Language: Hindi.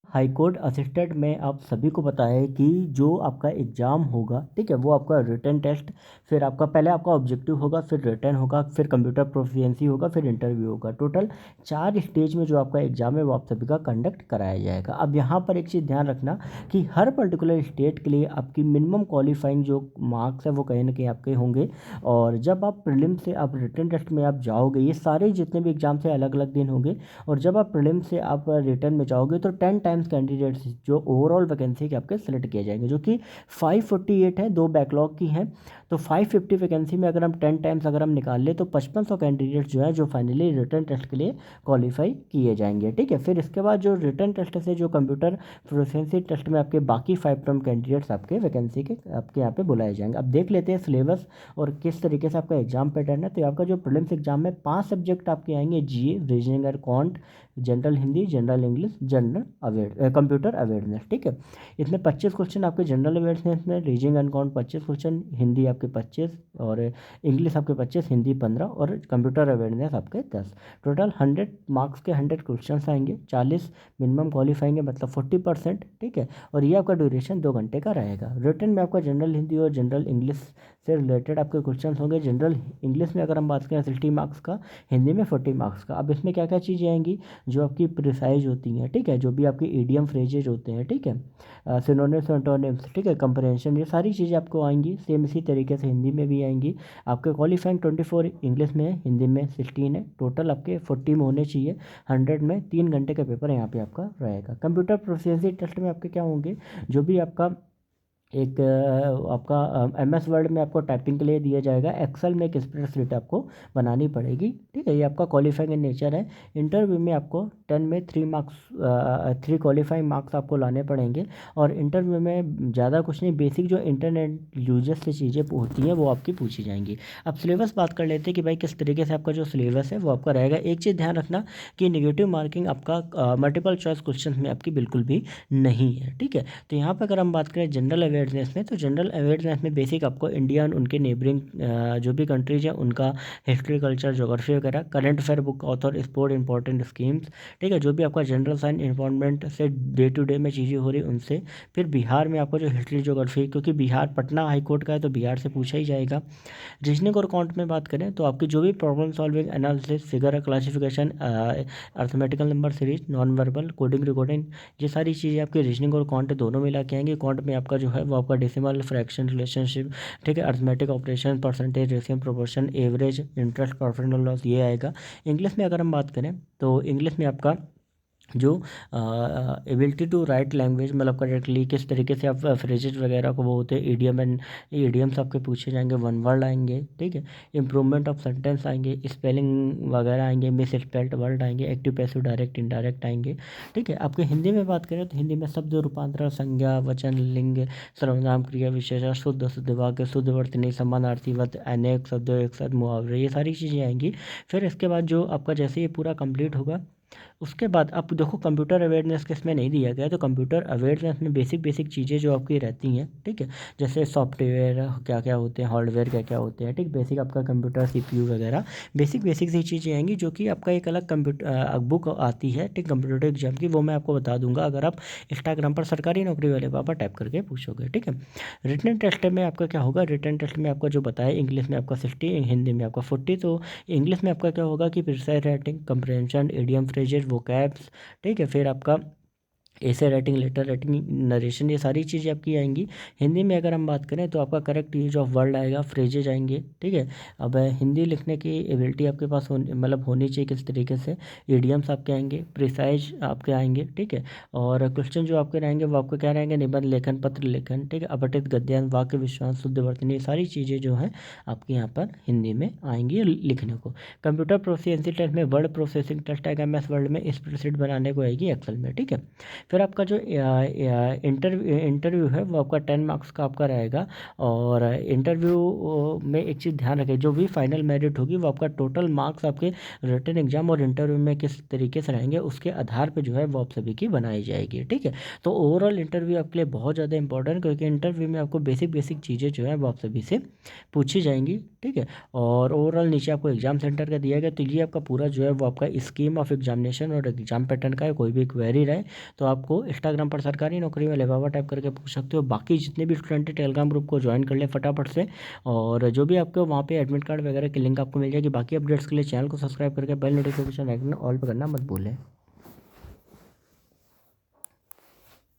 हाई कोर्ट असिस्टेंट में आप सभी को पता है कि जो आपका एग्ज़ाम होगा, ठीक है, वो आपका रिटन टेस्ट, फिर आपका पहले आपका ऑब्जेक्टिव होगा, फिर रिटन होगा, फिर कंप्यूटर प्रोफिशिएंसी होगा, फिर इंटरव्यू होगा। टोटल 4 स्टेज में जो आपका एग्ज़ाम है वो आप सभी का कंडक्ट कराया जाएगा। अब यहाँ पर एक चीज़ ध्यान रखना कि हर पर्टिकुलर स्टेट के लिए आपकी मिनिमम क्वालिफाइंग जो मार्क्स है वो कहीं ना कहीं आपके होंगे। और जब आप प्रीलिम से आप रिटन टेस्ट में आप जाओगे, ये सारे जितने भी एग्ज़ाम से अलग अलग दिन होंगे। और जब आप प्रीलिम से आप रिटर्न में जाओगे तो 10 टाइम्स कैंडिडेट्स जो ओवरऑल वैकेंसी के आपके सेलेक्ट किए जाएंगे, जो कि 548 है, 2 बैकलॉग की हैं। तो 550 वैकेंसी में अगर हम 10 टाइम्स अगर हम निकाल ले तो 5500 कैंडिडेट्स जो है जो फाइनली रिटर्न टेस्ट के लिए क्वालिफाई किए जाएंगे। ठीक है, फिर इसके बाद जो रिटर्न टेस्ट से जो कंप्यूटर प्रोफिशिएंसी टेस्ट में आपके बाकी 5 टर्म कैंडिडेट्स आपके वैकेंसी के आपके यहाँ पे बुलाए जाएंगे। अब देख लेते हैं सिलेबस और किस तरीके से आपका एग्जाम पैटर्न है। तो आपका जो प्रीलिम्स एग्जाम में 5 सब्जेक्ट आपके आएंगे, GA, reasoning and quant, general Hindi, general English, general computer awareness. ठीक है, इसमें 25 क्वेश्चन आपके जनरल अवेयरनेस में, reasoning and count 25 question, Hindi आपके 25 और इंग्लिश आपके 25, हिंदी 15 और कंप्यूटर अवेयरनेस आपके 10। टोटल 100 मार्क्स के 100 क्वेश्चन आएंगे, 40 मिनिमम क्वालिफाइंग है, मतलब 40%। ठीक है, और ये आपका ड्यूरेशन 2 घंटे का रहेगा। रिटर्न में आपका जनरल हिंदी और जनरल इंग्लिश से रिलेटेड आपके क्वेश्चन होंगे। जनरल इंग्लिश में अगर हम बात करें 60 मार्क्स का, हिंदी में 40 मार्क्स का। अब इसमें क्या क्या चीज़ें आएंगी जो आपकी प्रिसाइज होती हैं, ठीक है, जो भी आपके ईडियम फ्रेजेज होते हैं, ठीक है, सिनोनिम्स एंटोनिम्स, ठीक है, कंप्रहेंशन, ये सारी चीज़ें आपको आएंगी। सेम इसी तरीके से हिंदी में भी आएंगी। आपके क्वालिफाइंग 24 इंग्लिश में है, हिंदी में 16 है, टोटल आपके 40 में होने चाहिए। 100 में 3 घंटे का पेपर यहाँ पे आपका रहेगा। कंप्यूटर प्रोफिशिएंसी टेस्ट में आपके क्या होंगे, जो भी आपका एक आपका MS वर्ड में आपको टाइपिंग के लिए दिया जाएगा, एक्सेल में एक स्प्रेडशीट आपको बनानी पड़ेगी। ठीक है, ये आपका क्वालिफाइंग इन नेचर है। इंटरव्यू में आपको 10 में 3 मार्क्स, 3 क्वालिफाइंग मार्क्स आपको लाने पड़ेंगे। और इंटरव्यू में ज़्यादा कुछ नहीं, बेसिक जो इंटरनेट यूजर्स से चीज़ें होती हैं वो आपकी पूछी जाएंगी। अब सिलेबस बात कर लेते हैं कि भाई किस तरीके से आपका जो सिलेबस है वो आपका रहेगा। एक चीज़ ध्यान रखना कि नेगेटिव मार्किंग आपका मल्टीपल चॉइस क्वेश्चन में आपकी बिल्कुल भी नहीं है। ठीक है, तो यहाँ पर अगर हम बात करें जनरल अवेयरनेस में, तो जनरल अवेयरनेस में बेसिक आपको इंडिया और उनके नेबरिंग जो भी कंट्रीज हैं उनका हिस्ट्री, कल्चर, ज्योग्राफी वगैरह, current affair, book author, sport, important schemes, ठीक है, जो भी आपका जनरल साइंस इन्वायरमेंट से डे टू डे में चीज़ें हो रही उनसे। फिर बिहार में आपको जो हिस्ट्री, ज्योग्राफी, क्योंकि बिहार पटना हाई कोर्ट का है तो बिहार से पूछा ही जाएगा। रीजनिंग और काउंट में बात करें तो आपकी जो भी problem solving, analysis, figure classification, arithmetical number series, non verbal, coding, recording, ये सारी चीज़ें आपके रीजनिंग और क्वांट दोनों मिला के आएंगे। क्वांट में आपका जो है वो आपका डेसिमल, फ्रैक्शन, रिलेशनशिप, ठीक है, arithmetic operation, percentage, ratio, proportion, average, interest, profit and loss, ये आएगा। इंग्लिश में अगर हम बात करें तो इंग्लिश में आपका जो एबिलिटी टू राइट लैंग्वेज, मतलब करेक्टली किस तरीके से आप फ्रेजेज वगैरह को वो होते हैं, ईडियम एंड ईडियम्स आपके पूछे जाएंगे, वन वर्ड आएंगे, ठीक है, इंप्रूवमेंट ऑफ सेंटेंस आएंगे, स्पेलिंग वगैरह आएंगे, मिस स्पेल्ड वर्ड आएंगे, एक्टिव, पैसिव, डायरेक्ट, इनडायरेक्ट आएंगे। ठीक है, आपके हिंदी में बात करें तो हिंदी में शब्द रूपांतरण, संज्ञा, वचन, लिंग, सर्वनाम, क्रिया विशेषण, शुद्ध शुद्ध वाक्य, शुद्ध वर्तनी, समानार्थी वत, अनेक शब्दों एक साथ, मुहावरे, ये सारी चीज़ें आएंगी। फिर इसके बाद जो आपका जैसे ये पूरा कंप्लीट होगा उसके बाद आप देखो कंप्यूटर अवेयरनेस के इसमें नहीं दिया गया, तो कंप्यूटर अवेयरनेस में बेसिक बेसिक चीज़ें जो आपकी रहती हैं, ठीक है, जैसे सॉफ्टवेयर क्या क्या होते हैं, हार्डवेयर क्या क्या होते हैं, ठीक, बेसिक आपका कंप्यूटर CPU वगैरह, बेसिक बेसिक सी चीज़ें आएंगी जो कि आपका एक अलग कंप्यूटर बुक आती है, ठीक, कंप्यूटर एग्जाम की, वो मैं आपको बता दूंगा अगर आप इंस्टाग्राम पर सरकारी नौकरी वाले पापा टाइप करके पूछोगे। ठीक है, रिटन टेस्ट में आपका क्या होगा, रिटन टेस्ट में आपका जो बताया इंग्लिश में आपका 60, हिंदी में आपका 40। तो इंग्लिश में आपका क्या होगा कि precise writing, comprehension, idiom phrases, vocabs, ठीक है, फिर आपका ऐसे राइटिंग, लेटर राइटिंग, नरेशन, ये सारी चीज़ें आपकी आएंगी। हिंदी में अगर हम बात करें तो आपका करेक्ट यूज ऑफ वर्ड आएगा, फ्रेजेज आएंगे। ठीक है, अब हिंदी लिखने की एबिलिटी आपके पास मतलब होनी चाहिए किस तरीके से, इडियम्स आपके आएंगे, प्रिसाइज आपके आएंगे, ठीक है, और क्वेश्चन जो आपके रहेंगे वो आपके क्या रहेंगे, निबंध लेखन, पत्र लेखन, ठीक है, अपठित, गद्यांश, वाक्य विश्वास, शुद्ध वर्तनी, ये सारी चीज़ें जो हैं आपके यहाँ पर हिंदी में आएंगी लिखने को। कंप्यूटर प्रोफिशिएंसी टेस्ट में वर्ड प्रोसेसिंग टेस्ट आएगा, MS वर्ड में स्प्रेडशीट बनाने को आएगी एक्सेल में। ठीक है, फिर आपका जो इंटरव्यू है वो आपका 10 मार्क्स का आपका रहेगा। और इंटरव्यू में एक चीज़ ध्यान रखें, जो भी फाइनल मेरिट होगी वो आपका टोटल मार्क्स आपके रिटन एग्जाम और इंटरव्यू में किस तरीके से रहेंगे उसके आधार पर जो है वो आप सभी की बनाई जाएगी। ठीक है, तो ओवरऑल इंटरव्यू आपके लिए बहुत ज़्यादा इंपॉर्टेंट, क्योंकि इंटरव्यू में आपको बेसिक बेसिक चीज़ें जो है वो आप सभी से पूछी जाएंगी। ठीक ठीक है। और ओवरऑल नीचे आपको एग्जाम सेंटर का दिया गया। तो ये आपका पूरा जो है वो आपका स्कीम ऑफ एग्जामिनेशन और एग्जाम पैटर्न का है। कोई भी क्वेरी रहे तो आपको इंस्टाग्राम पर सरकारी नौकरी में लेवावा टाइप करके पूछ सकते हो। बाकी जितने भी स्टूडेंट टेलीग्राम ग्रुप को ज्वाइन कर ले फटाफट से, और जो भी आपको वहाँ पे एडमिट कार्ड वगैरह की लिंक आपको मिल जाएगी। बाकी अपडेट्स के लिए चैनल को सब्सक्राइब करके बेल नोटिफिकेशन आइकन ऑल पर करना मत भूलें।